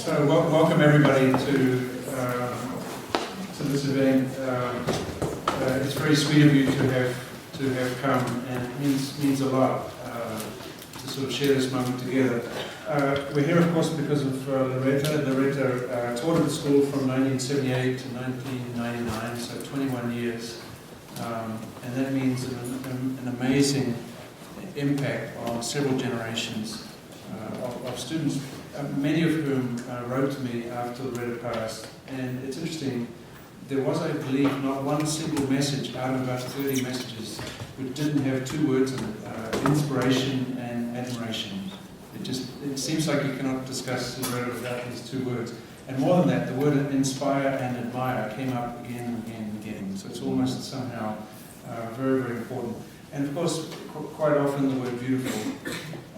So welcome everybody to this event. It's very sweet of you to have come, and it means a lot to sort of share this moment together. We're here, of course, because of Lauretta. Lauretta taught at the school from 1978 to 1999, so 21 years, and that means an amazing impact on several generations of students, many of whom wrote to me after Lauretta passed. And it's interesting, there was, I believe, not one single message out of about 30 messages which didn't have two words in it, inspiration and admiration. It seems like you cannot discuss Lauretta without these two words. And more than that, the word inspire and admire came up again and again and again. So it's almost somehow very, very important. And of course, quite often the word beautiful.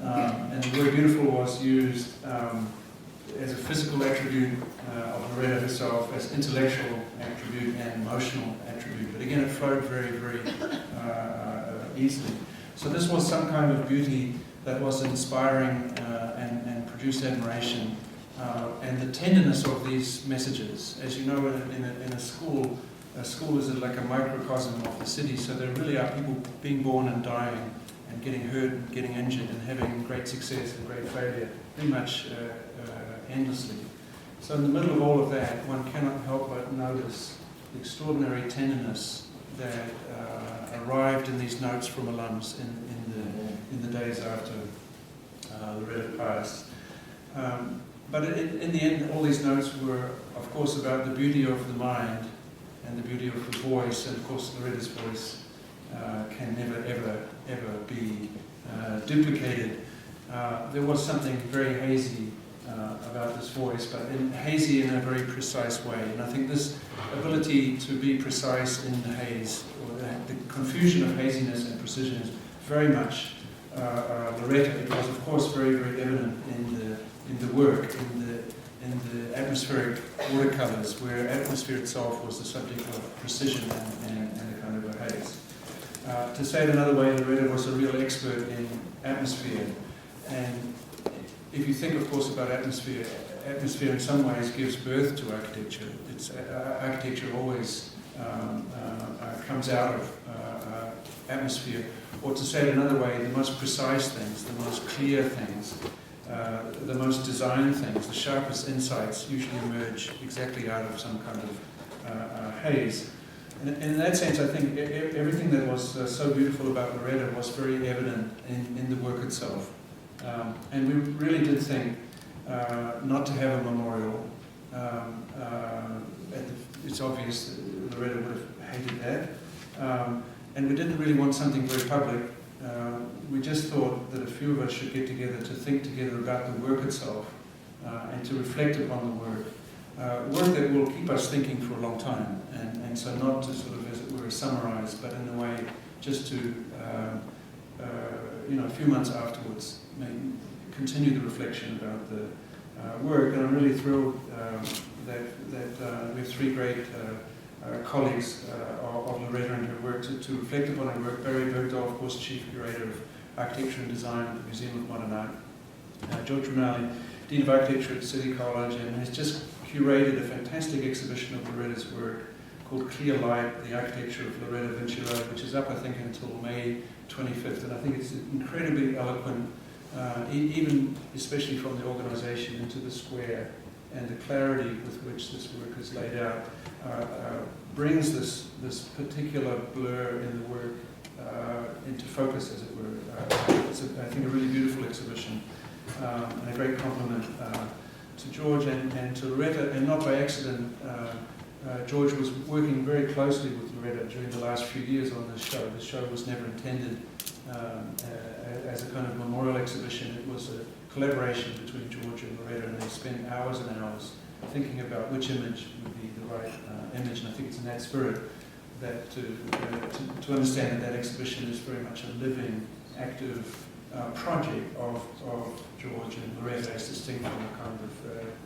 And the word beautiful was used as a physical attribute of Lauretta herself, as intellectual attribute and emotional attribute. But again, it flowed very, very easily. So this was some kind of beauty that was inspiring and produced admiration. And the tenderness of these messages, as you know, in a school is like a microcosm of the city, so there really are people being born and dying and getting hurt and getting injured and having great success and great failure, pretty much endlessly. So in the middle of all of that, one cannot help but notice the extraordinary tenderness that arrived in these notes from alums in the days after Lauretta passed. But in the end, all these notes were, of course, about the beauty of the mind and the beauty of the voice, and of course Lauretta's voice can never, ever be duplicated. There was something very hazy about this voice, but hazy in a very precise way. And I think this ability to be precise in the haze, or the confusion of haziness and precision, is very much Lauretta. It was, of course, very, very evident in the work, in the atmospheric watercolors, where atmosphere itself was the subject of precision and a kind of a haze. To say it another way, Lauretta was a real expert in atmosphere. And if you think, of course, about atmosphere in some ways gives birth to architecture. Architecture always comes out of atmosphere. Or to say it another way, the most precise things, the most clear things, the most designed things, the sharpest insights usually emerge exactly out of some kind of haze. And in that sense, I think everything that was so beautiful about Lauretta was very evident in the work itself. And we really did think not to have a memorial. It's obvious that Lauretta would have hated that. And we didn't really want something very public. We just thought that a few of us should get together to think together about the work itself and to reflect upon the work. Work that will keep us thinking for a long time, and so not to sort of, as it were, summarize, but in a way just to, a few months afterwards, continue the reflection about the work. And I'm really thrilled that we have three great colleagues of Lauretta and her work to reflect upon her work. Barry Bergdahl, of course, Chief Curator of Architecture and Design at the Museum of Modern Art. George Rinaldi, Dean of Architecture at City College, and has just curated a fantastic exhibition of Lauretta's work called Clear Light, the Architecture of Lauretta Vinciarelli, which is up, I think, until May 25th. And I think it's incredibly eloquent, even especially from the organization into the square, and the clarity with which this work is laid out brings this particular blur in the work into focus, as it were. It's, I think, a really beautiful exhibition, and a great compliment to George and to Lauretta, and not by accident. George was working very closely with Lauretta during the last few years on this show. The show was never intended as a kind of memorial exhibition. It was a collaboration between George and Lauretta, and they spent hours and hours thinking about which image would be the right image. And I think it's in that spirit that to understand that exhibition is very much a living, active project of George and Lauretta, as distinct from a kind of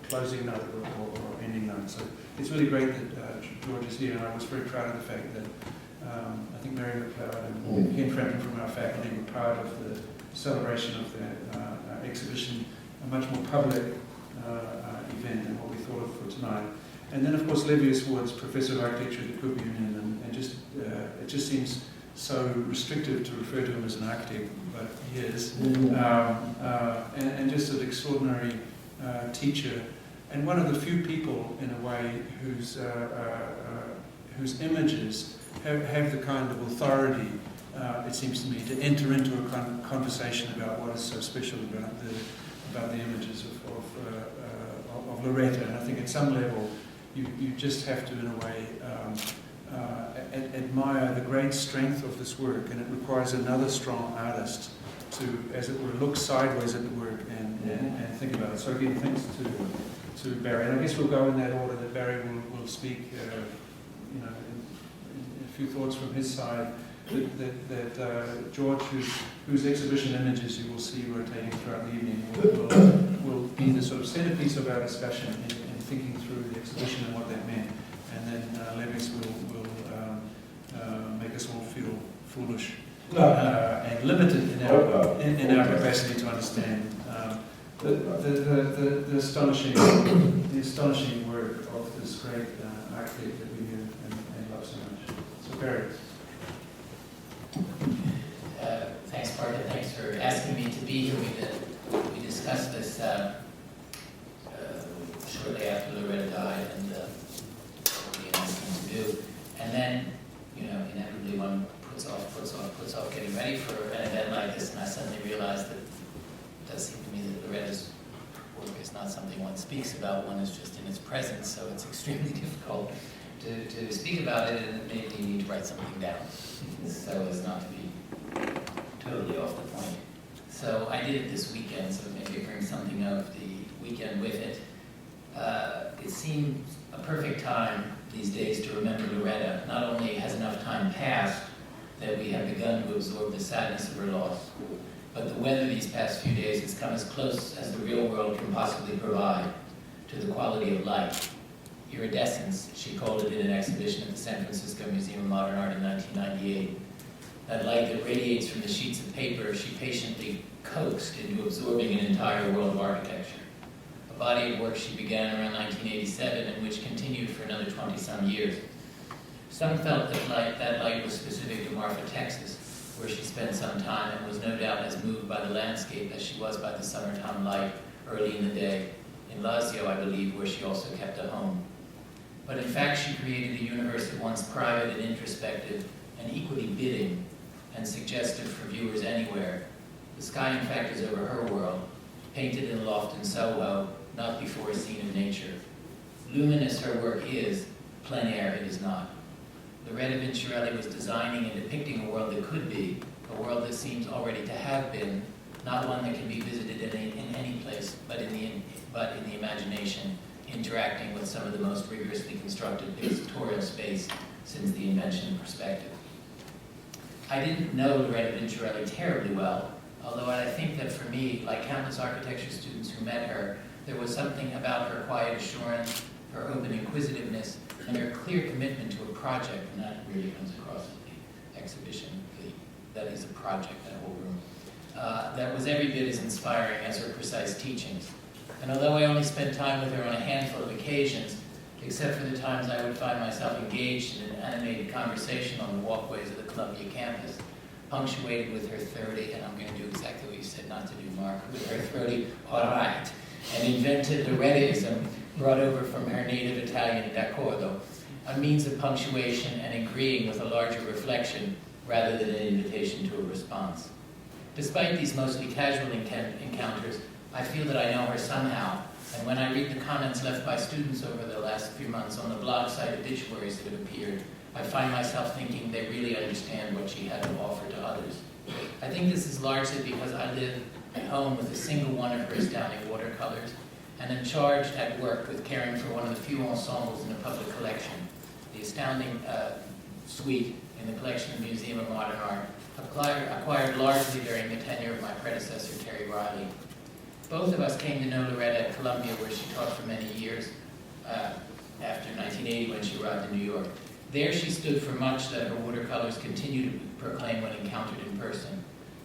closing note or ending note. So it's really great that George is here, and I was very proud of the fact that I think Mary McLeod and Ken Frampton from our faculty were part of the celebration of the exhibition, a much more public event and what we thought of for tonight. And then, of course, Levius Woods, Professor of Architecture at the Cooper Union, and just it just seems so restrictive to refer to him as an architect, but he is. And just an extraordinary teacher, and one of the few people, in a way, whose images have the kind of authority, it seems to me, to enter into a kind of conversation about what is so special about the images of Lauretta. And I think at some level, you just have to, in a way, admire the great strength of this work, and it requires another strong artist to, as it were, look sideways at the work and think about it. So again, thanks to Barry. And I guess we'll go in that order that Barry will speak, you know, in a few thoughts from his side. That George, whose exhibition images you will see rotating throughout the evening, will be the sort of centerpiece of our discussion in thinking through the exhibition and what that meant. And then Levius will make us all feel foolish and limited in our capacity to understand the astonishing work of this great architect that we knew and love so much. So Barry. Thanks, Parker. Thanks for asking me to be here. We discussed this shortly after Lauretta died, and what we asked him to do. And then, you know, inevitably one puts off getting ready for an event like this, and I suddenly realized that it does seem to me that Loretta's work is not something one speaks about, one is just in its presence, so it's extremely difficult to speak about it, and it made me need to write something down, so as not to be totally off the point. So I did it this weekend, so maybe it brings something of the weekend with it. It seemed a perfect time these days to remember Lauretta. Not only has enough time passed that we have begun to absorb the sadness of her loss, but the weather these past few days has come as close as the real world can possibly provide to the quality of light. Iridescence, she called it in an exhibition at the San Francisco Museum of Modern Art in 1998. That light that radiates from the sheets of paper she patiently coaxed into absorbing an entire world of architecture. A body of work she began around 1987 and which continued for another 20-some years. Some felt that that light was specific to Marfa, Texas, where she spent some time and was no doubt as moved by the landscape as she was by the summertime light early in the day. In Lazio, I believe, where she also kept a home. But in fact, she created a universe at once private and introspective and equally bidding and suggestive for viewers anywhere. The sky, in fact, is over her world, painted in a loft in Soho, not before a scene of nature. Luminous her work is, plein air it is not. Lauretta Vinciarelli was designing and depicting a world that could be, a world that seems already to have been, not one that can be visited in any place, but in the imagination, interacting with some of the most rigorously constructed pictorial space since the invention of perspective. I didn't know Lauretta Vinciarelli terribly well, although I think that for me, like countless architecture students who met her, there was something about her quiet assurance, her open inquisitiveness, and her clear commitment to a project, and that really comes across in the exhibition. That is a project, that whole room. That was every bit as inspiring as her precise teachings. And although I only spent time with her on a handful of occasions, except for the times I would find myself engaged in an animated conversation on the walkways of the Columbia campus, punctuated with her 30, and I'm going to do exactly what you said not to do, Mark, with her 30, all right, an invented Laurettism brought over from her native Italian d'accordo, a means of punctuation and agreeing with a larger reflection rather than an invitation to a response. Despite these mostly casual encounters, I feel that I know her somehow, and when I read the comments left by students over the last few months on the blog site obituaries that have appeared, I find myself thinking they really understand what she had to offer to others. I think this is largely because I live at home with a single one of her astounding watercolors, and am charged at work with caring for one of the few ensembles in the public collection, the astounding suite in the collection of the Museum of Modern Art, acquired largely during the tenure of my predecessor, Terry Riley. Both of us came to know Lauretta at Columbia, where she taught for many years, after 1980 when she arrived in New York. There she stood for much that her watercolors continue to proclaim when encountered in person.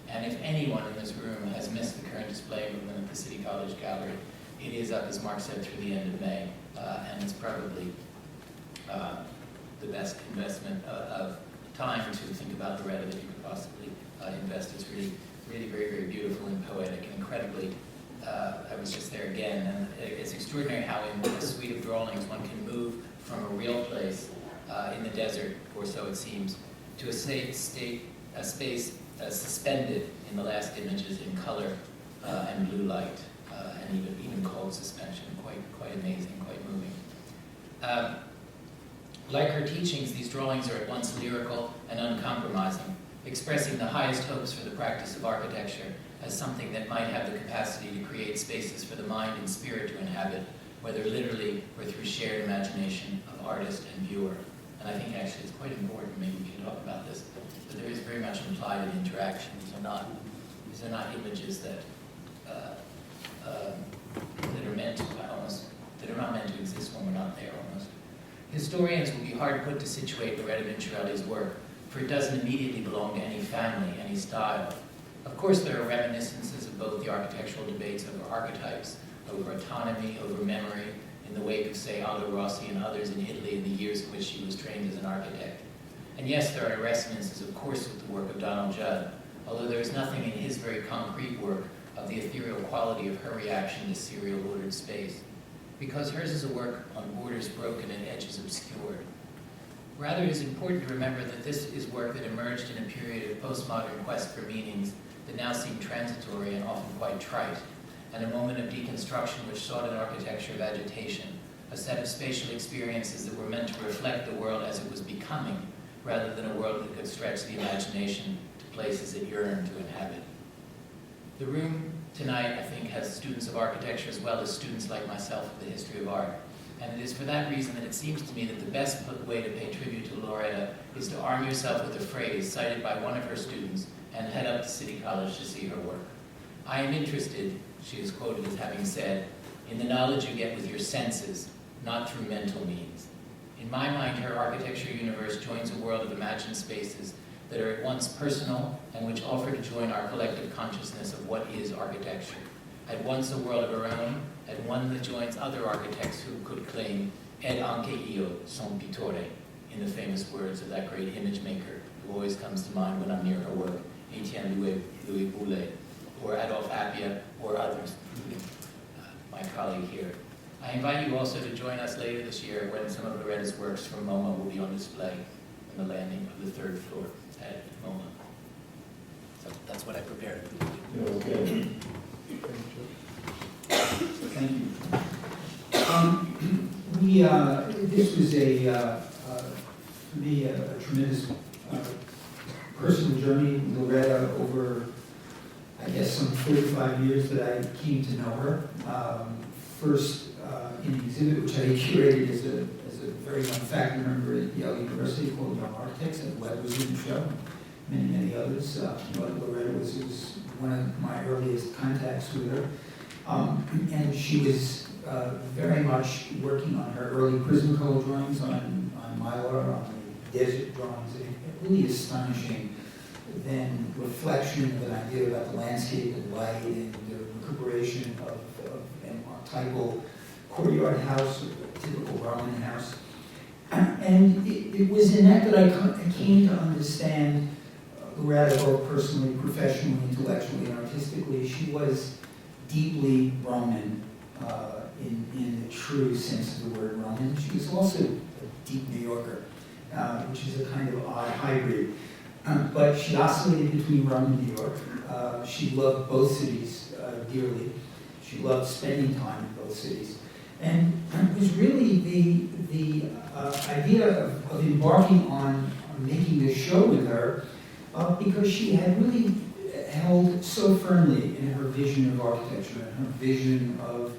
And if anyone in this room has missed the current display movement at the City College Gallery, it is up, as Mark said, through the end of May, and it's probably the best investment of time to think about Lauretta that you could possibly invest. It's really, really very, very beautiful and poetic and incredibly, I was just there again, and it's extraordinary how in a suite of drawings one can move from a real place in the desert, or so it seems, to a space suspended in the last images in color and blue light, and even cold suspension. Quite amazing, quite moving. Like her teachings, these drawings are at once lyrical and uncompromising, expressing the highest hopes for the practice of architecture as something that might have the capacity to create spaces for the mind and spirit to inhabit, whether literally or through shared imagination of artist and viewer. And I think actually it's quite important, maybe we can talk about this, but there is very much implied in interaction. These are not images that that are not meant to exist when we're not there almost. Historians will be hard put to situate Lauretta Vinciarelli's work, for it doesn't immediately belong to any family, any style. Of course, there are reminiscences of both the architectural debates over archetypes, over autonomy, over memory, in the wake of, say, Aldo Rossi and others in Italy in the years in which she was trained as an architect. And yes, there are resonances, of course, with the work of Donald Judd, although there is nothing in his very concrete work of the ethereal quality of her reaction to serial ordered space, because hers is a work on borders broken and edges obscured. Rather, it is important to remember that this is work that emerged in a period of postmodern quest for meanings that now seem transitory and often quite trite, and a moment of deconstruction which sought an architecture of agitation, a set of spatial experiences that were meant to reflect the world as it was becoming, rather than a world that could stretch the imagination to places it yearned to inhabit. The room tonight, I think, has students of architecture as well as students like myself of the history of art. And it is for that reason that it seems to me that the best way to pay tribute to Lauretta is to arm yourself with a phrase cited by one of her students and head up to City College to see her work. "I am interested," she is quoted as having said, "in the knowledge you get with your senses, not through mental means." In my mind, her architecture universe joins a world of imagined spaces that are at once personal and which offer to join our collective consciousness of what is architecture. At once a world of her own, and one that joins other architects who could claim "ed anche io son pittore," in the famous words of that great image maker who always comes to mind when I'm near her work, Etienne Louis Boulet, or Adolphe Appia, or others, my colleague here. I invite you also to join us later this year when some of Lauretta's works from MoMA will be on display on the landing of the 3rd floor at MoMA. So that's what I prepared. Okay. Thank you. This was for me, a tremendous personal journey with Lauretta over, I guess, some 45 years that I came to know her. First in the exhibit, which I curated as a very young faculty member at Yale University called Young Architects, and Webb was in the show, many others. But Lauretta was one of my earliest contacts with her. And she was very much working on her early Prismacolor drawings on Mylar, on the desert drawings, and really astonishing then reflection of an idea about the landscape and light and the recuperation of an archetypal courtyard house, a typical Roman house. And it was in that I came to understand Lauretta both personally, professionally, intellectually, and artistically. She was deeply Roman in the true sense of the word Roman. She was also a deep New Yorker, which is a kind of odd hybrid. But she oscillated between Rome and New York. She loved both cities dearly. She loved spending time in both cities. And it was really the idea of embarking on making this show with her because she had really held so firmly in her vision of architecture and her vision of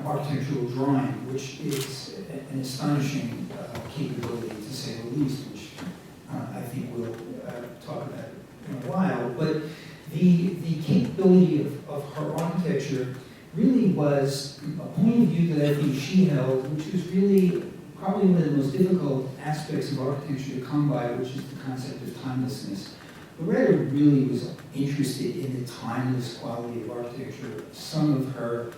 architectural drawing, which is an astonishing capability, to say the least, which I think we'll talk about in a while. But the capability of her architecture really was a point of view that I think she held, which was really probably one of the most difficult aspects of architecture to come by, which is the concept of timelessness. Lauretta really was interested in the timeless quality of architecture. Some of her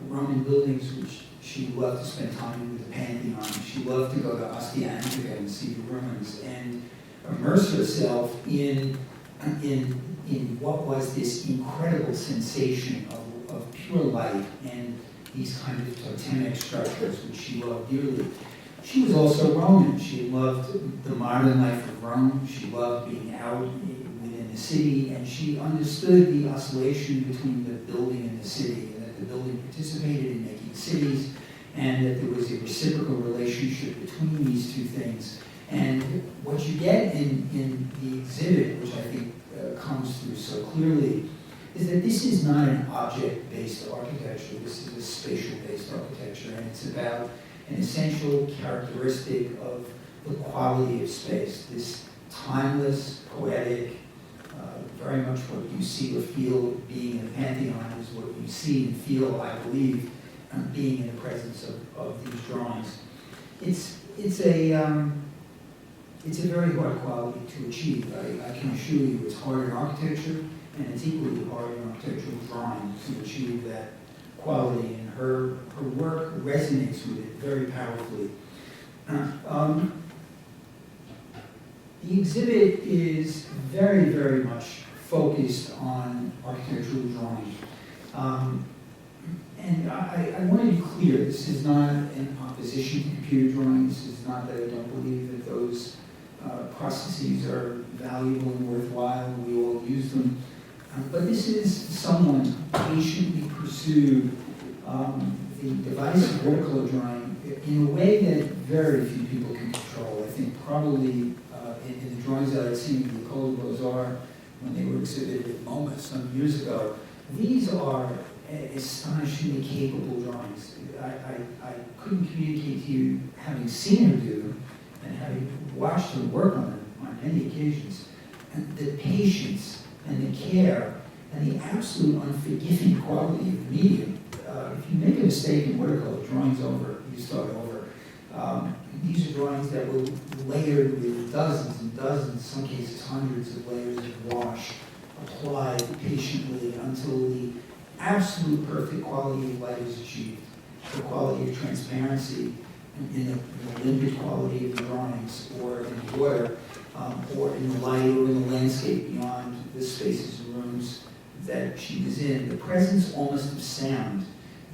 Roman buildings, which she loved to spend time in with the Pantheon. She loved to go to Ostia Antica and see the ruins and immerse herself in what was this incredible sensation of pure light and these kind of totemic structures, which she loved dearly. She was also Roman. She loved the modern life of Rome. She loved being out within the city, and she understood the oscillation between the building and the city, and that the building participated in making cities, and that there was a reciprocal relationship between these two things. And what you get in the exhibit, which I think comes through so clearly, is that this is not an object-based architecture. This is a spatial-based architecture, and it's about an essential characteristic of the quality of space, this timeless, poetic, very much what you see or feel being in the Pantheon is what you see and feel, I believe, being in the presence of these drawings. It's a very hard quality to achieve. I can assure you it's hard in architecture, and it's equally hard in architectural drawing to achieve that quality, and her work resonates with it very powerfully. The exhibit is very, very much focused on architectural drawing. And I want to be clear, this is not in opposition to computer drawing. This is not that I don't believe that those processes are valuable and worthwhile, and we all use them. But this is someone who patiently pursued the device of watercolor drawing in a way that very few people can control. I think probably in the drawings that I'd seen in the École des Beaux-Arts when they were exhibited at MoMA some years ago, these are astonishingly capable drawings. I couldn't communicate to you, having seen her do them and having watched her work on them on many occasions, and the patience and the care and the absolute unforgiving quality of the medium. If you make a mistake in watercolor, drawing's over, you start over. These are drawings that were layered with dozens and dozens, in some cases hundreds of layers of wash, applied patiently until the absolute perfect quality of light is achieved. The quality of transparency in the limpid quality of the drawings, or in the water, or in the light, or in the landscape beyond the spaces and rooms that she was in. The presence almost of sound,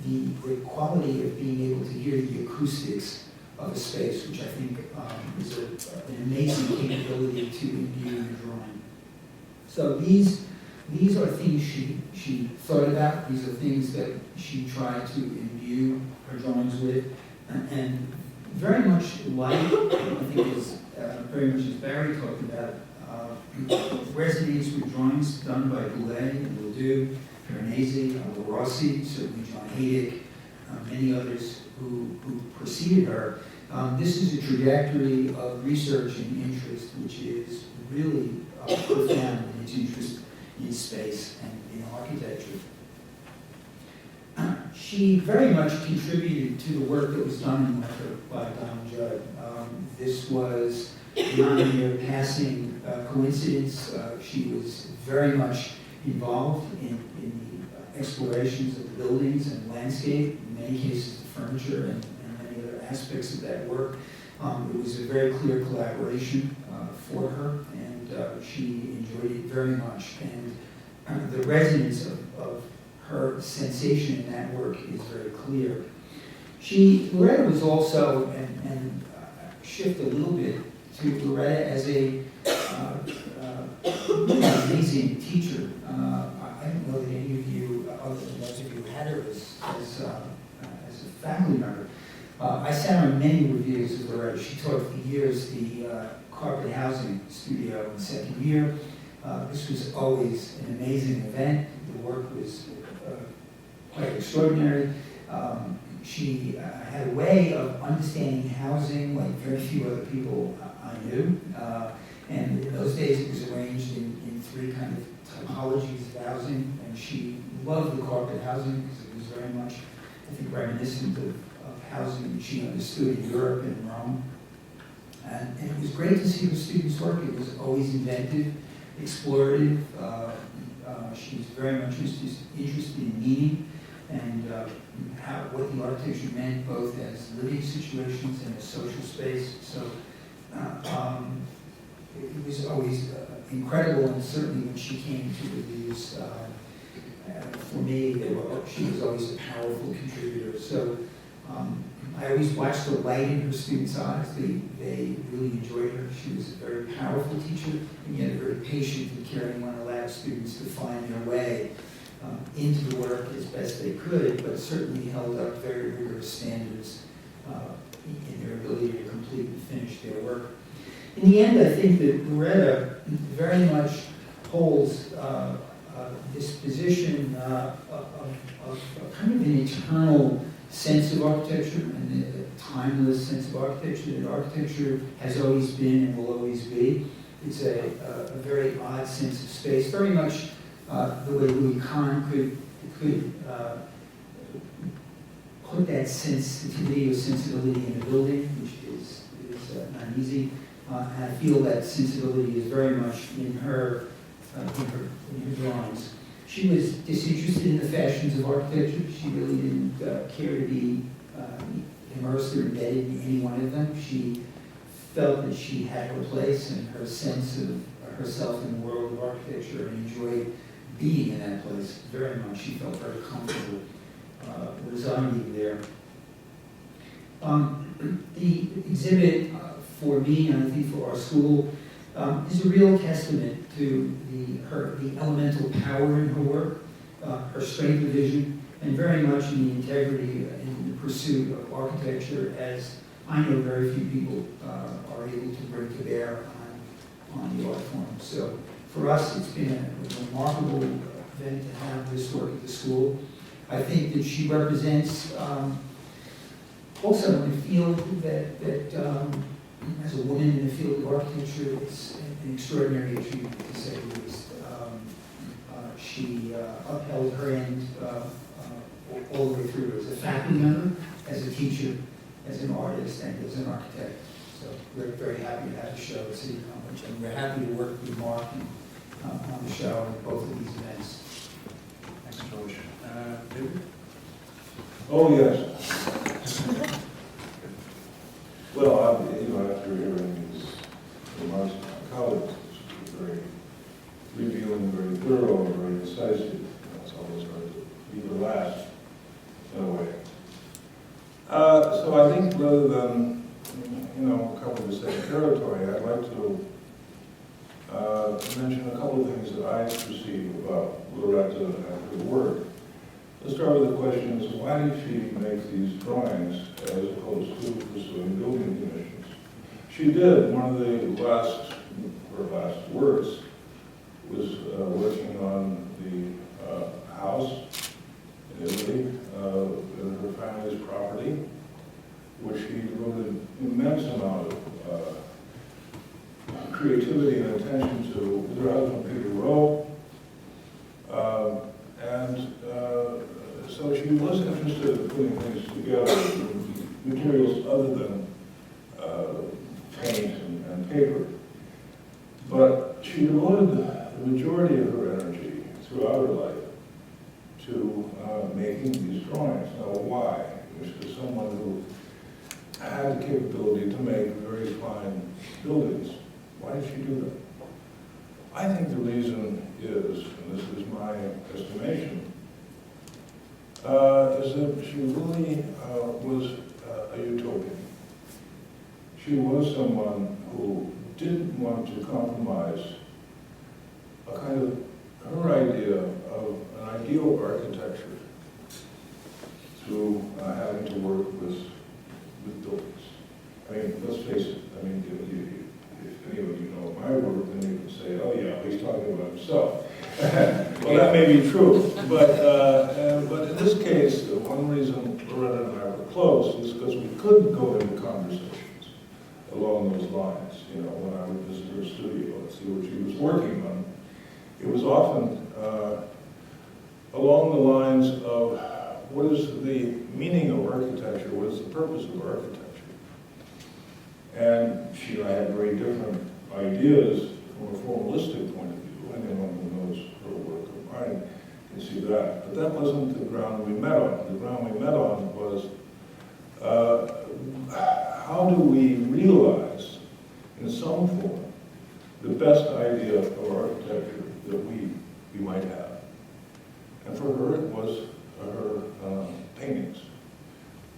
the quality of being able to hear the acoustics of a space, which I think is an amazing capability to imbue in the drawing. So these are things she thought about. These are things that she tried to imbue her drawings with, and very much like, I think is very much as Barry talked about, resonates with drawings done by Goulet, Ledoux, Piranesi, Rossi, certainly John Haydick, many others who preceded her. This is a trajectory of research and interest which is really profound in its interest in space and in architecture. She very much contributed to the work that was done in Marfa by Donald Judd. This was not a mere passing coincidence. She was very much involved in the explorations of the buildings and landscape, in many cases the furniture and many other aspects of that work. It was a very clear collaboration for her, and she enjoyed it very much. And the resonance of her sensation in that work is very clear. Loretta was also, and shift a little bit to Loretta as a really amazing teacher. I don't know that any of you, other than those of you who had her as a faculty member, I sat on many reviews of Loretta. She taught for years the carpet housing studio in second year. This was always an amazing event. The work was quite extraordinary. She had a way of understanding housing like very few other people I knew. And in those days it was arranged in three kind of typologies of housing. And she loved the carpet housing because it was very much, I think, reminiscent of housing that she understood in Europe and Rome. And it was great to see her students work. It was always inventive, explorative. She was very much interested in meaning. and what the architecture meant both as living situations and as social space. So it was always incredible, and certainly when she came to reviews, for me, she was always a powerful contributor. So I always watched the light in her students' eyes. They really enjoyed her. She was a very powerful teacher, and yet very patient and caring one allowed students to find their way into the work as best they could, but certainly held up very rigorous standards in their ability to complete and finish their work. In the end, I think that Lauretta very much holds this position of kind of an eternal sense of architecture and a timeless sense of architecture that architecture has always been and will always be. It's a very odd sense of space, very much the way Louis Kahn could put that sensitivity or sensibility in a building, which is not easy. And I feel that sensibility is very much in her drawings. She was disinterested in the fashions of architecture. She really didn't care to be immersed or embedded in any one of them. She felt that she had her place and her sense of herself in the world of architecture and enjoyed being in that place very much. She felt very comfortable residing there. The exhibit for me, and I think for our school, is a real testament to the elemental power in her work, her strength of vision, and very much in the integrity in the pursuit of architecture, as I know very few people are able to bring to bear on the art form. So for us, it's been a remarkable event to have this work at the school. I think that she represents also in the field that as a woman in the field of architecture, it's an extraordinary achievement, to say the least. She upheld her end all the way through as a faculty member, as a teacher, as an artist, and as an architect. So we're very happy to have the show at City College, and we're happy to work with Mark on the show and both of these events. Thanks, George. David? Oh, yes. Well, after hearing these remarks from my colleagues, which were very revealing, very thorough, and very incisive, it's always hard to be the last, in a way. So I think rather than, cover the same territory, I'd like to mention a couple of things that I perceive about Lauretta and her work. Let's start with the question is, why did she make these drawings as opposed to pursuing building commissions? She did. One of the her last works was working on the house in Italy, in her family's property, which she devoted an immense amount of creativity and attention to with her husband, Peter Rowe. So she was interested in putting things together with materials other than paint and paper. But she devoted the majority of her energy throughout her life to making these drawings. Now, why? She was someone who had the capability to make very fine buildings. Why did she do that? I think the reason is, and this is my estimation, is that she really was a utopian. She was someone who didn't want to compromise a kind of her idea of an ideal architecture through having to work with buildings. I mean, let's face it, if any of you know my work, then you can say, oh yeah, he's talking about himself. Well, that may be true, but in this case, one reason Lauretta and I were close is because we couldn't go into conversations along those lines. When I would visit her studio and see what she was working on, it was often along the lines of what is the meaning of architecture, what is the purpose of architecture? And she and I had very different ideas from a formalistic point of view. Anyone who knows her work of mine You see that. But that wasn't the ground we met on. The ground we met on was how do we realize, in some form, the best idea of architecture that we might have. And for her, it was her paintings.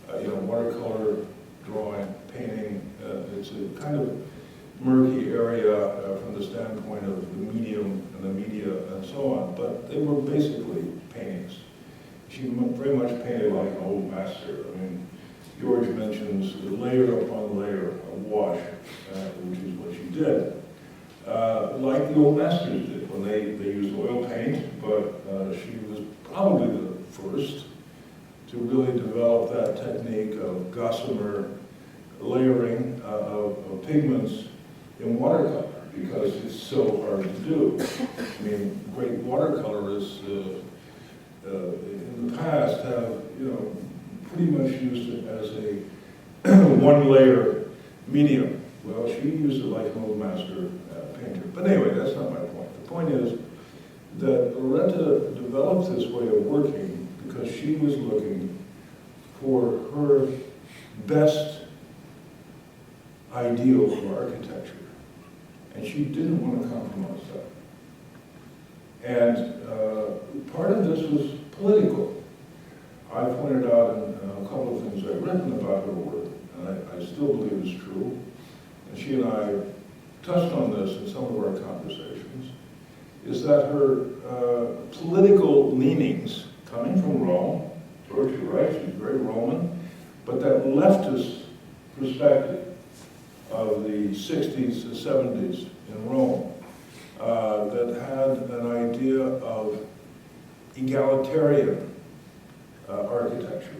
Watercolor drawing, painting, it's a kind of murky area from the standpoint of the medium and the media and so on, but they were basically paintings. She very much painted like an old master. I mean, George mentions layer upon layer of wash, which is what she did. Like the old masters did when they used oil paint, but she was probably the first to really develop that technique of gossamer layering of pigments in watercolor, because it's so hard to do. I mean, great watercolorists in the past have, pretty much used it as a one-layer medium. Well, she used it like an old master painter. But anyway, that's not my point. The point is that Lauretta developed this way of working because she was looking for her best ideal for architecture. And she didn't want to compromise that. And part of this was political. I pointed out in a couple of things I've written about her work, and I still believe it's true. And she and I touched on this in some of our conversations, is that her political leanings, coming from Rome, George, you're right, she's very Roman, but that leftist perspective of the 60s and 70s in Rome that had an idea of egalitarian architecture.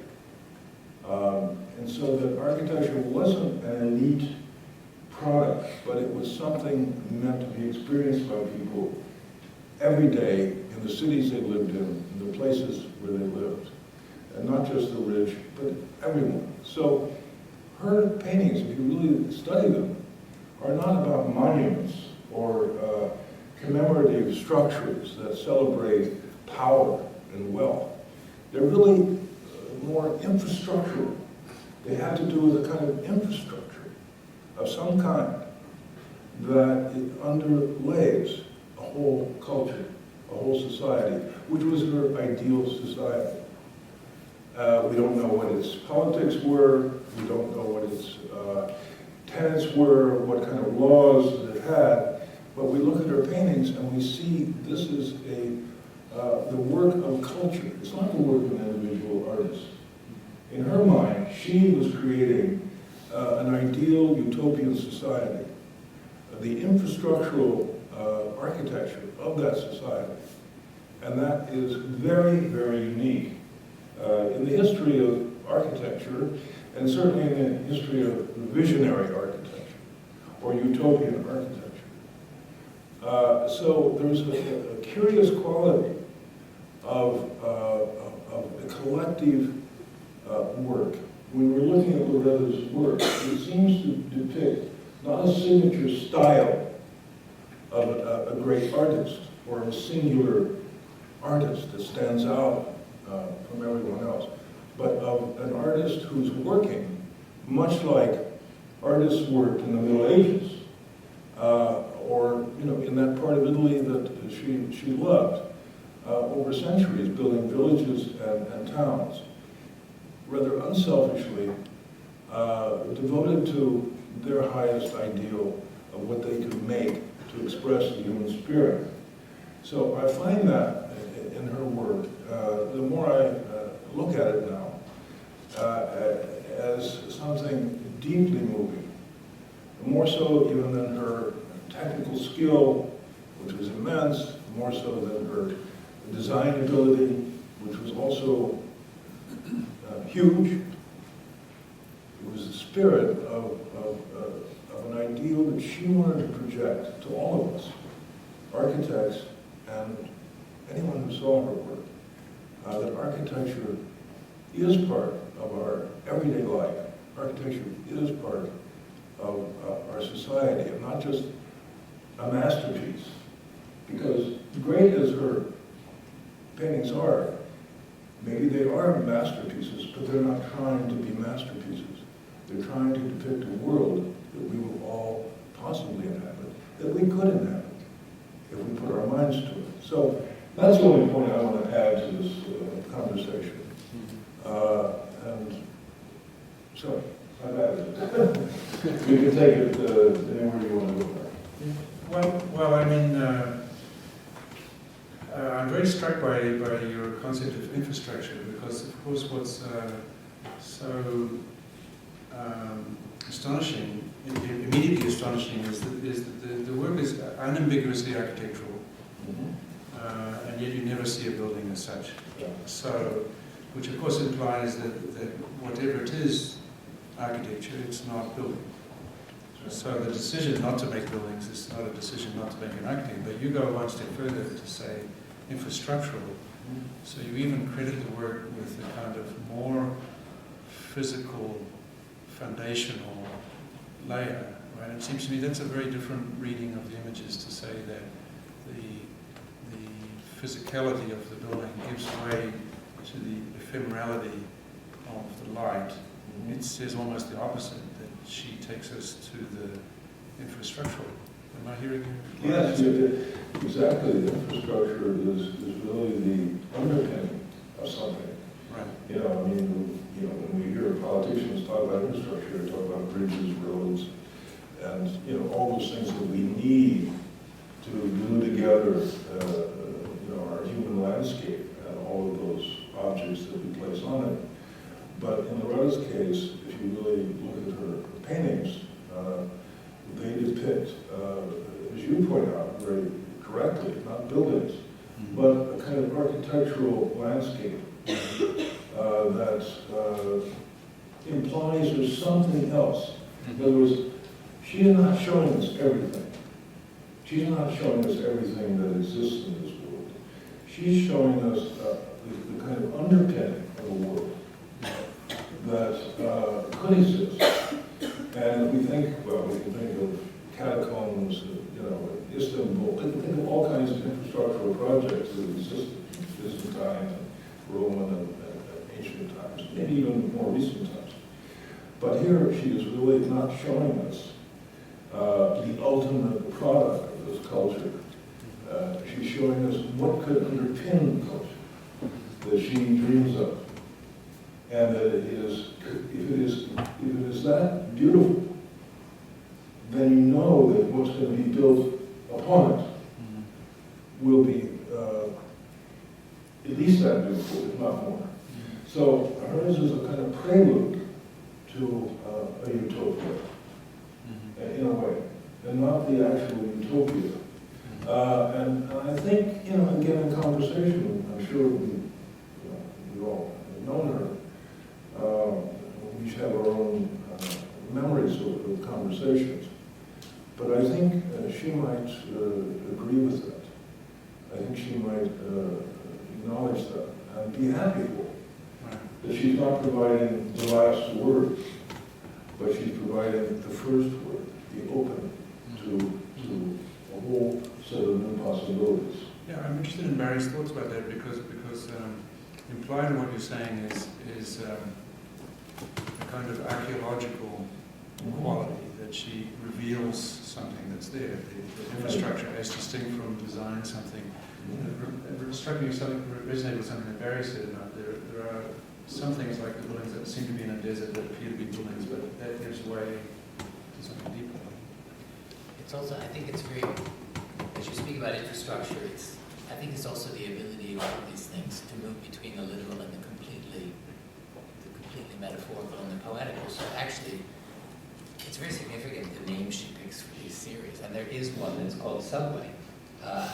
And so that architecture wasn't an elite product, but it was something meant to be experienced by people every day in the cities they lived in the places where they lived. And not just the rich, but everyone. So her paintings, if you really study them, are not about monuments or commemorative structures that celebrate power and wealth. They're really more infrastructural. They have to do with a kind of infrastructure of some kind that it underlays a whole culture, a whole society, which was her ideal society. We don't know what its politics were, we don't know what its tenets were, what kind of laws it had, but we look at her paintings and we see this is the work of culture. It's not the work of an individual artist. In her mind, she was creating an ideal utopian society, the infrastructural architecture of that society. And that is very, very unique in the history of architecture, and certainly in the history of visionary architecture, or utopian architecture. So there's a curious quality of a collective work. When we're looking at Lauretta's work, it seems to depict not a signature style of a great artist, or a singular artist that stands out from everyone else, but of an artist who's working much like artists worked in the Middle Ages, or in that part of Italy that she loved, over centuries, building villages and towns, rather unselfishly, devoted to their highest ideal of what they could make to express the human spirit. So I find that in her work, the more I look at it now, as something deeply moving, more so even than her technical skill, which was immense, more so than her design ability, which was also huge. It was the spirit of an ideal that she wanted to project to all of us, architects and anyone who saw her work, that architecture is part of our everyday life. Architecture is part of our society, and not just a masterpiece. Because great as her paintings are. Maybe they are masterpieces, but they're not trying to be masterpieces. They're trying to depict a world that we will all possibly inhabit, that we could inhabit if we put our minds to it. So that's the only point I want to add to this conversation. And so, I've added it. You can take it anywhere you want to go. Well, I mean, I'm very struck by your concept of infrastructure, because of course what's so astonishing, immediately astonishing, is that the work is unambiguously architectural, and yet you never see a building as such. So, which of course implies that whatever it is, architecture, it's not building. So the decision not to make buildings is not a decision not to make an architect, but you go one step further to say infrastructural. So you even credit the work with a kind of more physical, foundational layer, right? It seems to me that's a very different reading of the images, to say that the physicality of the building gives way to the ephemerality of the light. It says almost the opposite, that she takes us to the infrastructural. Am I hearing you? Yes, exactly. The infrastructure is really the underpinning of something. Right. You know, I mean, when we hear politicians talk about infrastructure, they talk about bridges, roads, and all those things that we need to glue together, our human landscape and all of those objects that we place on it. But in Loretta's case, if you really look at her paintings, they depict, as you point out very correctly, not buildings, but a kind of architectural landscape that implies there's something else. In other words, she's not showing us everything. She's not showing us everything that exists in this world. She's showing us the kind of underpinning of a world that could exist. And we think, we can think of catacombs, Istanbul, we can think of all kinds of infrastructural projects that existed in Byzantine and Roman and ancient times, maybe even more recent times. But here she is really not showing us the ultimate product of this culture. She's showing us what could underpin the culture that she dreams of. And that if it is that beautiful, then you know that what's going to be built upon it will be at least that beautiful, if not more. So hers is a kind of prelude to a utopia, in a way, and not the actual utopia. And I think, again, in conversation, I'm sure we've all known her. We each have our own memories of conversations. But I think she might agree with that. I think she might acknowledge that and be happy for it. That she's not providing the last word, but she's providing the first word, the opening to a whole set of new possibilities. Yeah, I'm interested in Barry's thoughts about that, because implied in what you're saying is a kind of archaeological quality, that she reveals something that's there, the infrastructure as distinct from design, something. It struck me something, resonated with something that Barry said about there are some things like the buildings that seem to be in a desert that appear to be buildings, but that gives way to something deeper. It's also, I think it's very, as you speak about infrastructure, I think it's also the ability of all these things to move between the literal and the completely metaphorical and the poetical. So actually, it's very significant the name she picks for these series. And there is one that's called Subway.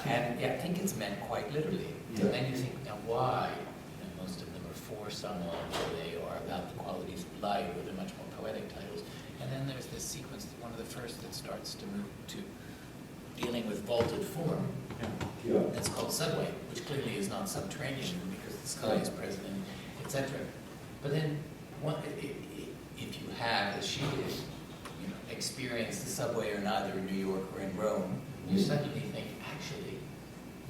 And I think it's meant quite literally. And then you think, now why? Most of them are for someone, or they are about the qualities of light, or they're much more poetic titles. And then there's this sequence, one of the first that starts to move to dealing with vaulted form. That's called Subway, which clearly is not subterranean because the sky is present, etc. But then, if you have, as she did, experienced the subway or neither in New York or in Rome, you suddenly think, actually,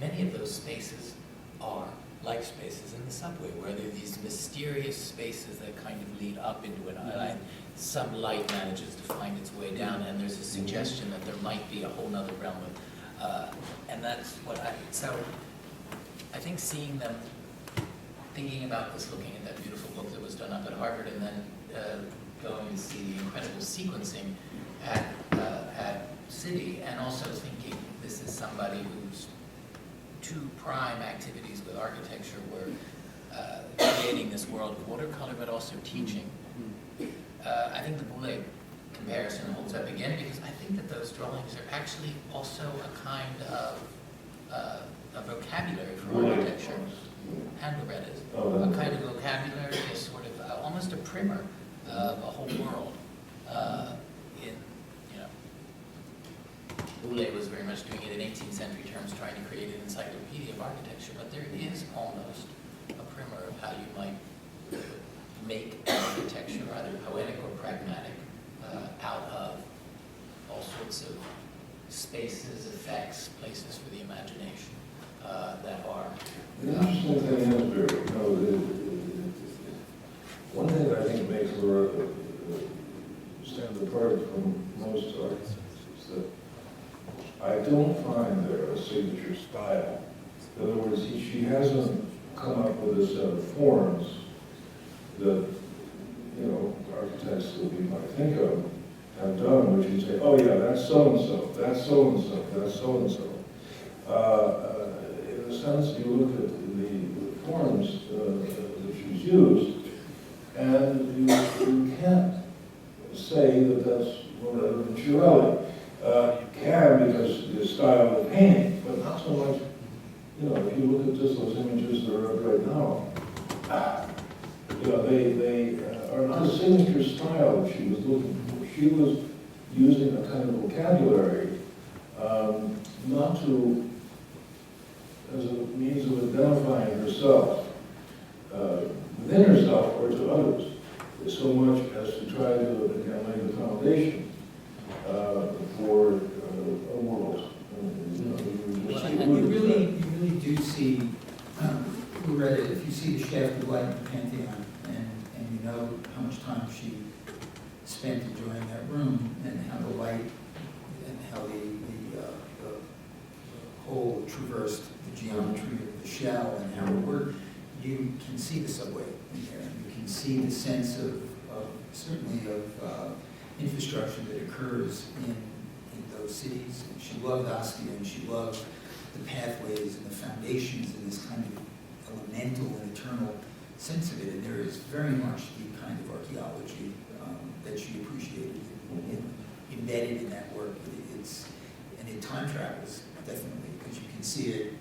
many of those spaces are life spaces in the subway, where there are these mysterious spaces that kind of lead up into an island. Some light manages to find its way down, and there's a suggestion that there might be a whole nother realm of, and that's what so I think seeing them, thinking about this, looking at that beautiful book that was done up at Harvard, and then going to see the incredible sequencing at City, and also thinking this is somebody whose two prime activities with architecture were creating this world of watercolor, but also teaching. I think the Boulez comparison holds up again, because I think that those drawings are actually also a kind of a vocabulary for architecture, and Loretta's. A kind of vocabulary, a sort of almost a primer of a whole world. Boulez was very much doing it in 18th century terms, trying to create an encyclopedia of architecture, but there is almost a primer of how you might make architecture, either poetic or pragmatic, out of all sorts of spaces, effects, places for the imagination that are. The interesting thing is, one thing that I think makes Lauretta stand apart from most artists is that I don't find there a signature style. In other words, she hasn't come up with a set of forms that, architects that we might think of have done, which you say, oh yeah, that's so-and-so, that's so-and-so, that's so-and-so. In a sense, you look at the forms that she's used, and you can't say that that's Lauretta Vinciarelli. You can, because the style of painting, but not so much, if you look at just those images that are up right now, they are not a signature style that she was looking for. She was using a kind of vocabulary, not to, as a means of identifying herself within herself or to others, so much as to try to, again, lay the foundation for a world. You really do see Lauretta, if you see the shaft of light in the Pantheon, and you know how much time she spent enjoying that room, and how the light, and how the hole traversed the geometry of the shell, and how it worked, you can see the subway in there, and you can see the sense of certainly of infrastructure that occurs in those cities. And she loved Ostia, and she loved the pathways and the foundations and this kind of elemental and eternal sense of it. And there is very much the kind of archaeology that she appreciated embedded in that work. And it time travels, definitely, because you can see it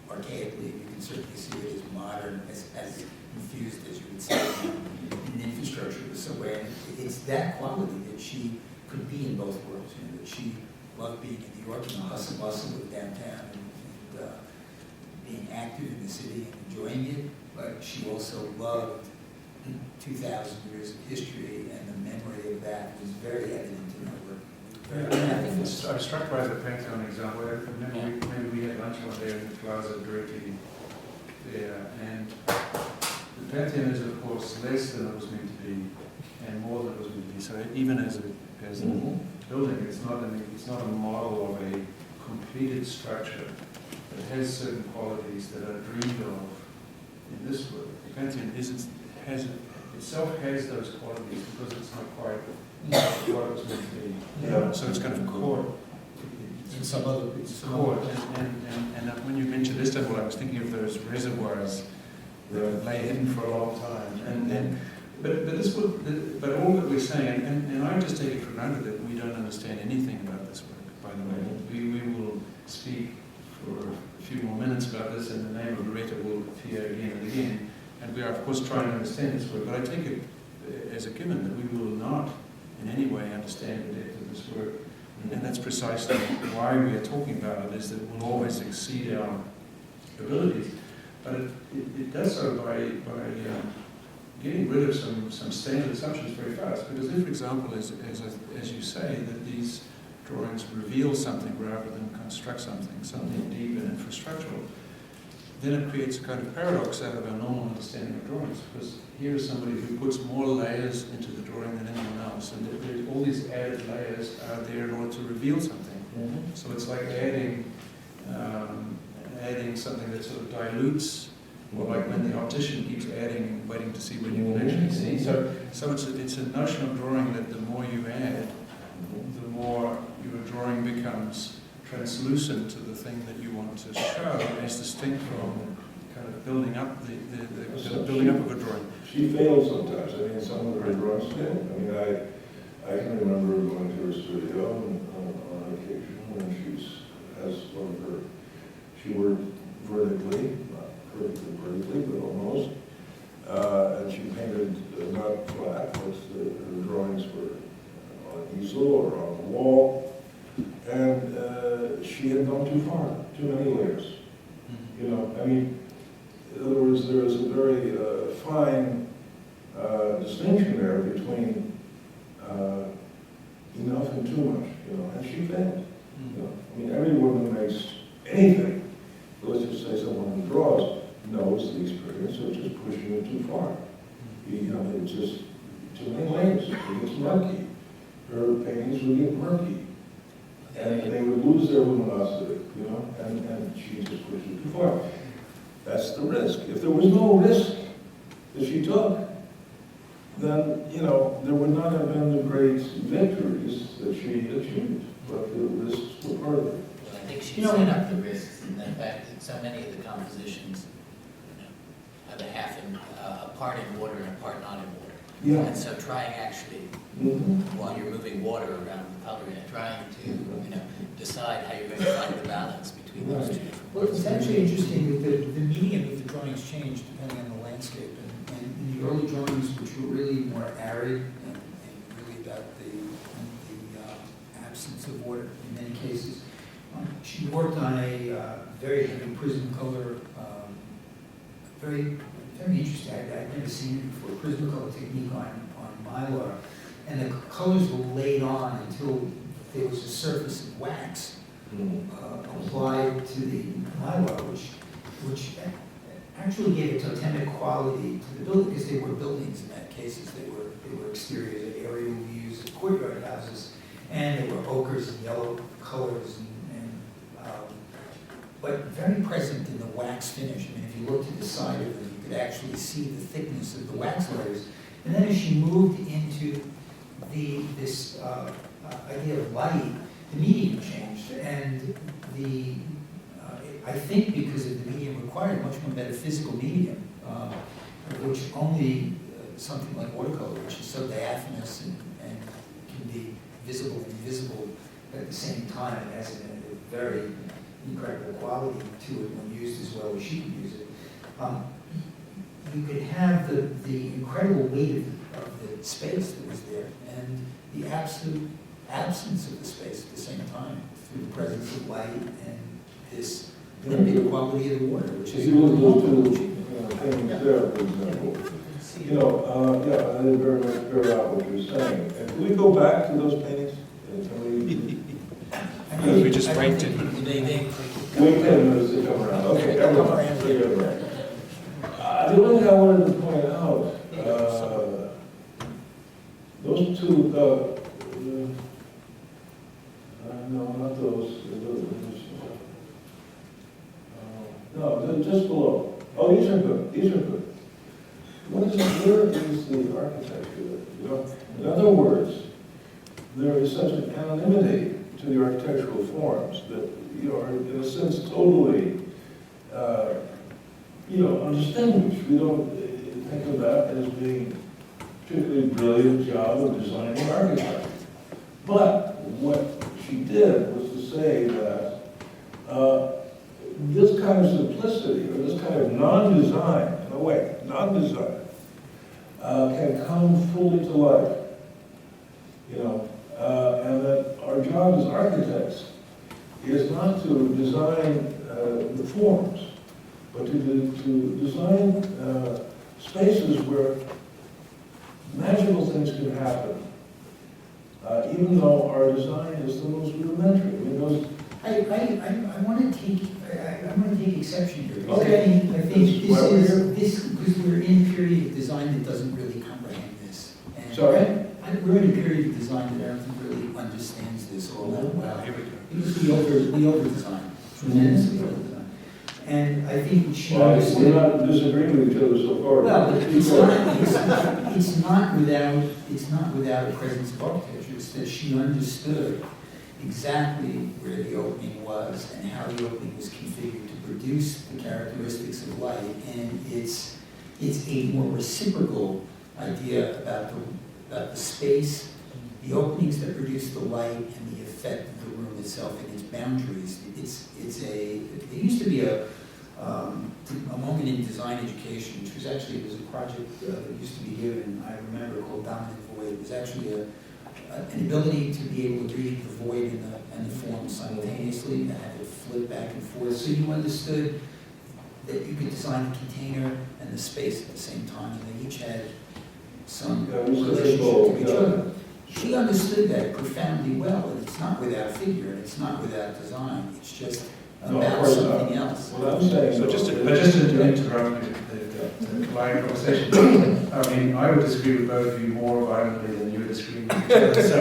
archaically, you can certainly see it as modern, as infused as you would say in the infrastructure of the subway. And it's that quality that she could be in both worlds, that she loved being in New York and the hustle bustle of downtown and being active in the city and enjoying it, but she also loved 2,000 years of history, and the memory of that was very evident in her work. I was struck by the Pantheon example. I remember maybe we had lunch one day in the plaza directly there, and the Pantheon is of course less than it was meant to be and more than it was meant to be. So even as a building, it's not a model of a completed structure. It has certain qualities that are dreamed of in this work. The Pantheon itself has those qualities because it's not quite what it was meant to be. Yeah. So it's kind of core. In some other core. And when you mentioned Istanbul, I was thinking of those reservoirs that lay hidden for a long time. But all that we're saying, and I just take it for granted that we don't understand anything about this work, by the way. We will speak for a few more minutes about this, and the name of Lauretta will appear again and again. And we are, of course, trying to understand this work, but I take it as a given that we will not in any way understand the depth of this work. And that's precisely why we are talking about it, is that it will always exceed our abilities. But it does so by getting rid of some standard assumptions very fast. Because if, for example, as you say, that these drawings reveal something rather than construct something deep and infrastructural, then it creates a kind of paradox out of our normal understanding of drawings, because here is somebody who puts more layers into the drawing than anyone else, and all these added layers are there in order to reveal something. So it's like adding something that sort of dilutes, or like when the optician keeps adding, waiting to see when you can actually see. So it's a notion of drawing that the more you add, the more your drawing becomes translucent to the thing that you want to show, as distinct from kind of building up the building up of a drawing. She fails sometimes. I mean, some of her drawings fail. I mean, I can remember going to her studio on occasion when as one of her, she worked vertically, not perfectly vertically, but almost, and she painted not flat, but her drawings were on an easel or on the wall, and she had gone too far, too many layers. You know, I mean, in other words, there is a very fine distinction there between enough and too much, you know, and she failed. You know, I mean, everyone who makes anything, let's just say someone who draws, knows the experience of just pushing it too far. You know, it's just too many layers. It gets murky. Her paintings would get murky. And they would lose their luminosity, you know, and she just pushed it too far. That's the risk. If there was no risk that she took, then, you know, there would not have been the great victories that she achieved. But the risks were part of it. Well, I think she set up the risks, and the fact that so many of the compositions, you know, have a part in water and a part not in water. Yeah. And so trying actually, while you're moving water around the color and trying to, you know, decide how you're going to find the balance between those two different Well, it's actually interesting that the medium of the drawings changed depending on the landscape. And in the early drawings, which were really more arid and really about the absence of water in many cases, she worked on a very heavy Prismacolor, very interesting. I'd never seen it before. Prismacolor technique on mylar, and the colors were laid on until there was a surface of wax applied to the mylar, which actually gave a totemic quality to the building, because they were buildings in that cases. They were exterior aerial views of courtyard houses, and they were ochres and yellow colors, but very present in the wax finish. I mean, if you looked at the side of them, you could actually see the thickness of the wax layers. And then as she moved into this idea of light, the medium changed, and I think because of the medium required much more metaphysical medium, which only something like watercolor, which is so diaphanous and can be visible and invisible at the same time, and has a very incredible quality to it when used as well as she could use it. You could have the incredible weight of the space that was there, and the absolute absence of the space at the same time, through the presence of light and this limpid quality of the water, which is if you look at those two things there, for example, you know, yeah, I didn't very much bear out what you're saying. And can we go back to those paintings? We just waited. They Wait 10 minutes to come around. Okay, come around. The one thing I wanted to point out, those two, no, not those. No, just below. Oh, these are good. These are good. Where is the architecture? You know, in other words, there is such an anonymity to the architectural forms that, you know, are in a sense totally, you know, undistinguished. We don't think of that as being a particularly brilliant job of designing an architect. But what she did was to say that this kind of simplicity, or this kind of non-design, in a way, non-design, can come fully to life, you know, and that our job as architects is not to design the forms, but to design spaces where magical things can happen, even though our design is the most rudimentary. I mean, I want to take exception here. Because Okay. I think because we're in a period of design that doesn't really comprehend this. And Sorry? we're in a period of design that I don't think really understands this all that well. Here we go. Because we over-design, tremendously over-design. And I think she Well, understood. we're not disagreeing with each other so far. Well, it's not without a presence of architecture. It's that she understood exactly where the opening was and how the opening was configured to produce the characteristics of light. And it's a more reciprocal idea about the space, the openings that produce the light, and the effect of the room itself and its boundaries. There used to be a moment in design education, which was actually, it was a project that used to be given, I remember, called Dominant Void. It was actually an ability to be able to read the void and the form simultaneously and have it flip back and forth. So you understood that you could design the container and the space at the same time, and they each had some relationship to each other. She understood that profoundly well, and it's not without figure, and it's not without design. It's just about something else. What I'm saying. So just to interrupt the polite conversation, I mean, I would disagree with both of you more violently than you would disagree with each other. So,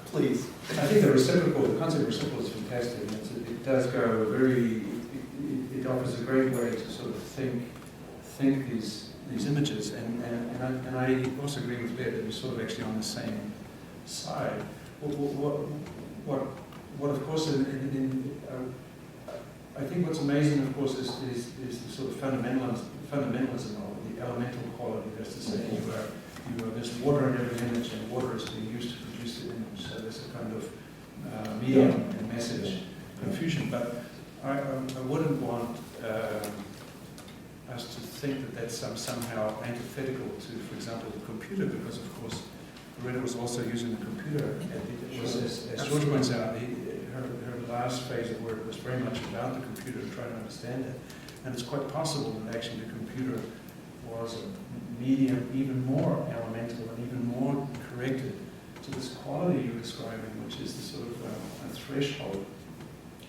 Please. I think the concept of reciprocal is fantastic. It does go it offers a great way to sort of think these images, and I also agree with Beth that we're sort of actually on the same side. What of course, I think what's amazing, of course, is the sort of fundamentalism of the elemental quality. That's to say, there's water in every image, and water is being used to produce the image. So there's a kind of medium and message confusion. But I wouldn't want us to think that that's somehow antithetical to, for example, the computer, because of course Lauretta was also using the computer. And it was, as George points out, her last phase of work was very much about the computer and trying to understand it. And it's quite possible that actually the computer was a medium even more elemental and even more corrected to this quality you're describing, which is the sort of a threshold.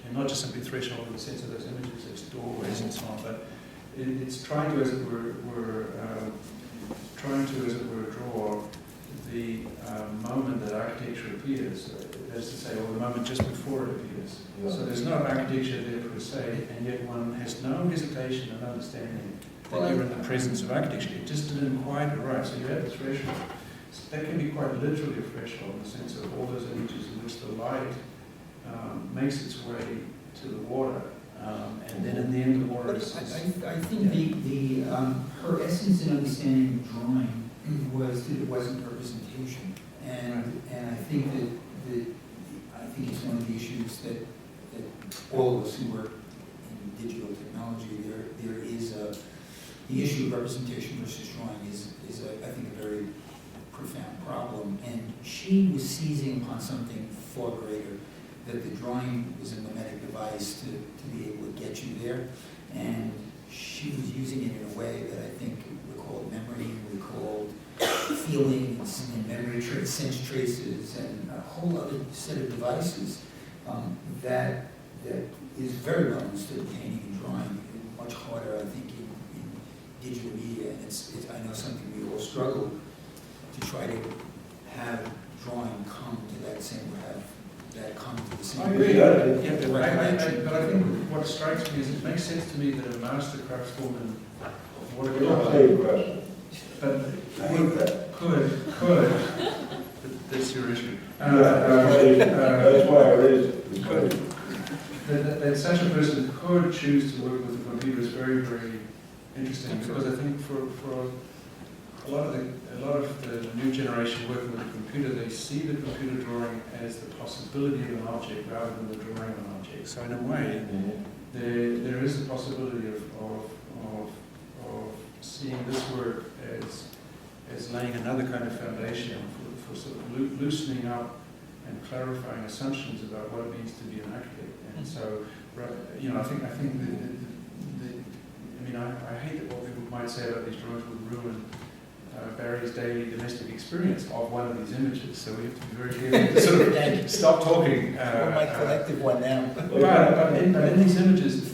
And not just simply threshold in the sense of those images as doorways and so on, but it's trying to, as it were, draw the moment that architecture appears. That is to say, or the moment just before it appears. Yeah. So there's no architecture there per se, and yet one has no hesitation and understanding that you're in the presence of architecture. It just didn't quite arrive. So you have the threshold. So that can be quite literally a threshold in the sense of all those images in which the light makes its way to the water, and then in the end the water is. I think her essence in understanding drawing was that it wasn't representation, and I think that it's one of the issues that all of us who work in digital technology, there is the issue of representation versus drawing is I think a very profound problem, and she was seizing upon something far greater, that the drawing was a mimetic device to be able to get you there, and she was using it in a way that I think recalled memory, recalled feeling, and memory sense traces, and a whole other set of devices that is very well understood in painting and drawing, much harder, I think, in digital media, and it's I know something we all struggle to try to have drawing come to that same, or have that come to the same. I agree. Recollection. But I think what strikes me is it makes sense to me that a master craftswoman of We're not watercolor, saying question. but I hate that. could, that's your issue. That's why I raised it. Could, that such a person could choose to work with a computer is very, very interesting, because I think for a lot of the new generation working with a computer, they see the computer drawing as the possibility of an object rather than the drawing of an object. So in a way, there is a possibility of seeing this work as laying another kind of foundation for sort of loosening up and clarifying assumptions about what it means to be an architect. And so, I think I hate that what people might say about these drawings would ruin Barry's daily domestic experience of one of these images. So we have to be very careful to sort of stop talking. my collective one now. But in these images,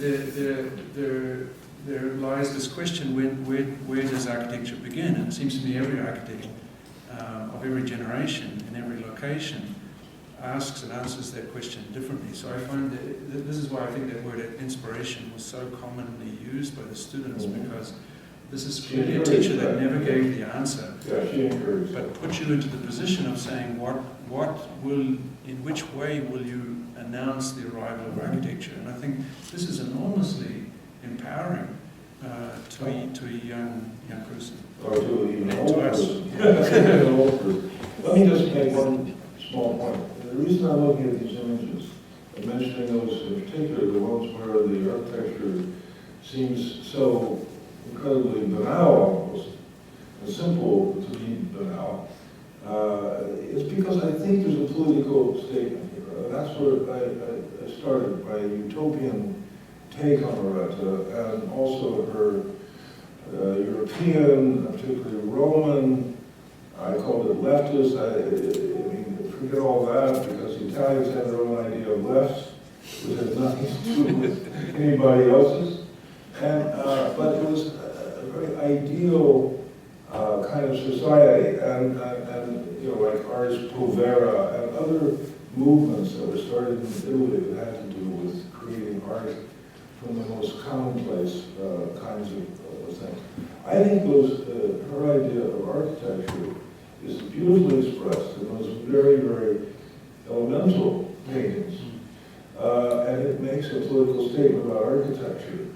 there lies this question: where does architecture begin? And it seems to me every architect of every generation in every location asks and answers that question differently. So I find that this is why I think that word inspiration was so commonly used by the students, because this is clearly a teacher that never gave the answer, but put you into the position of saying in which way will you announce the arrival of architecture? And I think this is enormously empowering to a young person. Or to even an To old us. person. An old person. Let me just make one small point. The reason I'm looking at these images, and mentioning those in particular, the ones where the architecture seems so incredibly banal almost, and simple to be banal, is because I think there's a political statement here. That's where I started, my utopian take on Lauretta, and also her European, particularly Roman. I called it leftist. I mean, forget all that, because the Italians had their own idea of left, which had nothing to do with anybody else's. And but it was a very ideal kind of society, and like Ars Povera and other movements that were started in Italy that had to do with creating art from the most commonplace kinds of things. I think her idea of architecture is beautifully expressed in those very, very elemental paintings. And it makes a political statement about architecture.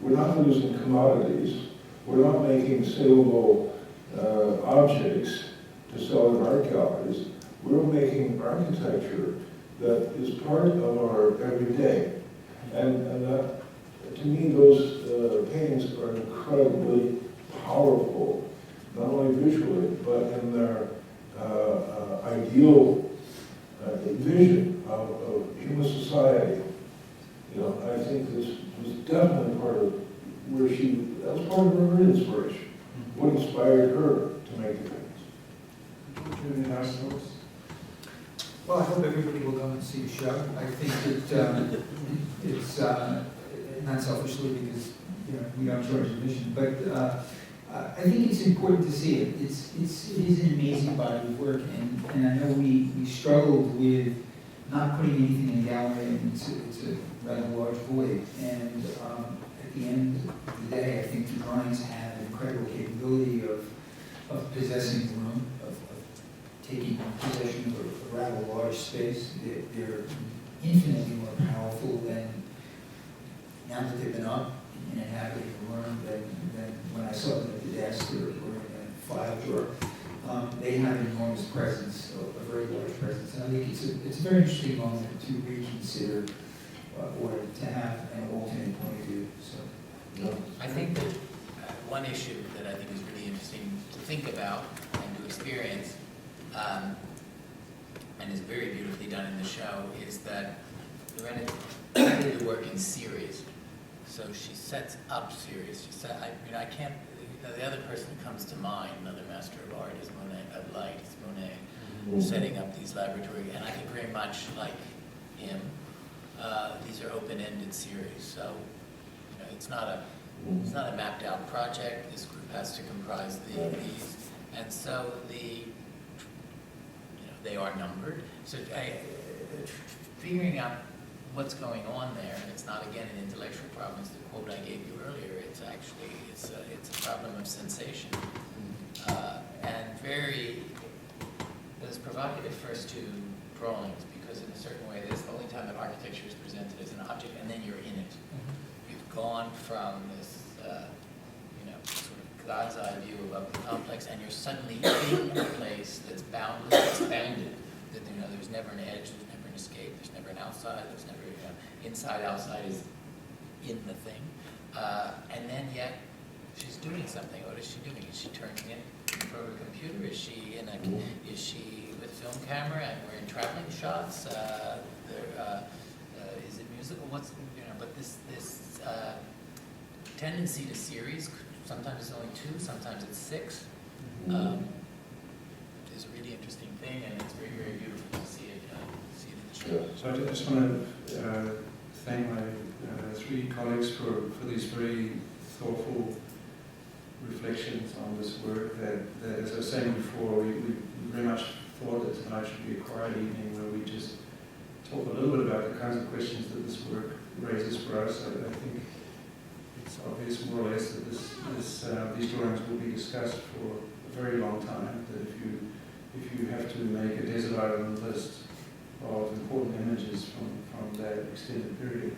We're not using commodities. We're not making saleable objects to sell in art galleries. We're making architecture that is part of our everyday. And that, to me, those paintings are incredibly powerful, not only visually, but in their ideal vision of human society. I think this was definitely part of where that was part of her inspiration. What inspired her to make the paintings? Any last thoughts? Well, I hope everybody will go and see the show. I think that it's not selfishly because we don't charge admission, but I think it's important to see it. It is an amazing body of work, and I know we struggled with not putting anything in the gallery, and it's a rather large void. And at the end of the day, I think the drawings have an incredible capability of possessing the room, of taking possession of a rather large space. They're infinitely more powerful than, now that they've been up and inhabiting the room, than when I saw them at the desk or in a file drawer. They have an enormous presence, a very large presence. And I think it's a very interesting moment to reconsider or to have an alternate point of view. So, I think that one issue that I think is really interesting to think about and to experience, and is very beautifully done in the show, is that Lauretta did the work in series. So she sets up series. I can't. The other person that comes to mind, another master of art, is Monet. Of light, is Monet, setting up these laboratories, and I think very much like him. These are open-ended series, so it's not a mapped-out project. This group has to comprise these, and so they are numbered. So figuring out what's going on there, and it's not again an intellectual problem. It's the quote I gave you earlier. It's actually it's a problem of sensation, and very as provocative first two drawings, because in a certain way, that's the only time that architecture is presented as an object, and then you're in it. You've gone from this sort of God's eye view of the complex, and you're suddenly in a place that's boundless, it's bounded. That there's never an edge, there's never an escape, there's never an outside, there's never inside. Outside is in the thing, and then yet she's doing something. What is she doing? Is she turning it in front of a computer? Is she Is she with film camera and we're in traveling shots? Is it musical? But this tendency to series. Sometimes it's only 2, sometimes it's 6. is a really interesting thing, and it's very, very beautiful to see it in the show. Yes. So I just want to thank my three colleagues for these very thoughtful reflections on this work that as I was saying before, we very much thought that tonight should be a quiet evening where we just talk a little bit about the kinds of questions that this work raises for us. I think it's obvious more or less that these drawings will be discussed for a very long time, that if you have to make a desert island list of important images from that extended period,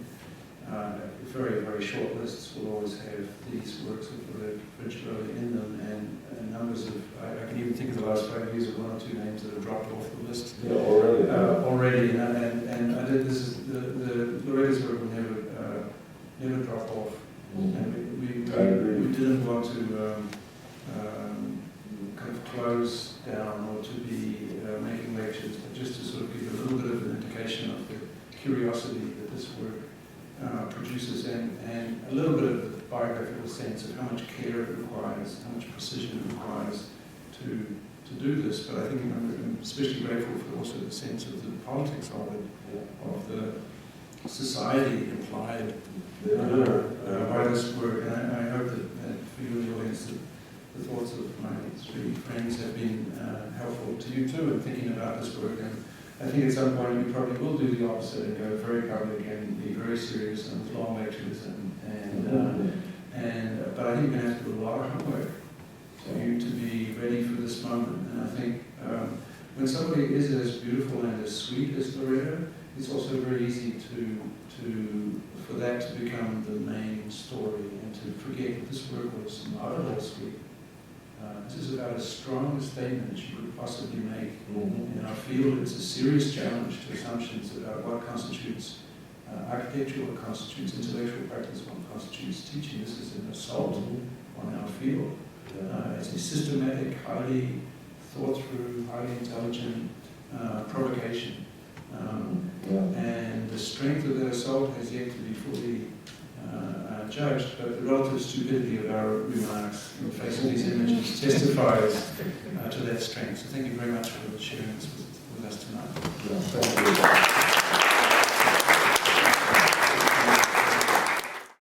very, very short lists will always have these works of Lauretta Vinciarelli in them, and numbers of, I can even think of the last 5 years of one or two names that have dropped off the list. Yeah, already. Already, and I did, this is, the Loretta's work will never drop off. And we didn't want to kind of close down or to be making lectures, but just to sort of give a little bit of an indication of the curiosity that this work produces, and a little bit of the biographical sense of how much care it requires, how much precision it requires to do this. But I think I'm especially grateful for also the sense of the politics of it, of the society implied by this work. And I hope that for you, the audience, the thoughts of my three friends have been helpful to you too in thinking about this work. And I think at some point we probably will do the opposite and go very public and be very serious and with long lectures but I think you're going to have to do a lot of homework for you to be ready for this moment. And I think when somebody is as beautiful and as sweet as Lauretta, it's also very easy for that to become the main story and to forget that this work was not at all sweet. This is about as strong a statement as you could possibly make in our field. It's a serious challenge to assumptions about what constitutes architecture, what constitutes intellectual practice, what constitutes teaching. This is an assault on our field. It's a systematic, highly thought through, highly intelligent provocation. And the strength of that assault has yet to be fully judged, but the relative stupidity of our remarks in the face of these images testifies to that strength. So thank you very much for sharing this with us tonight. Thank you.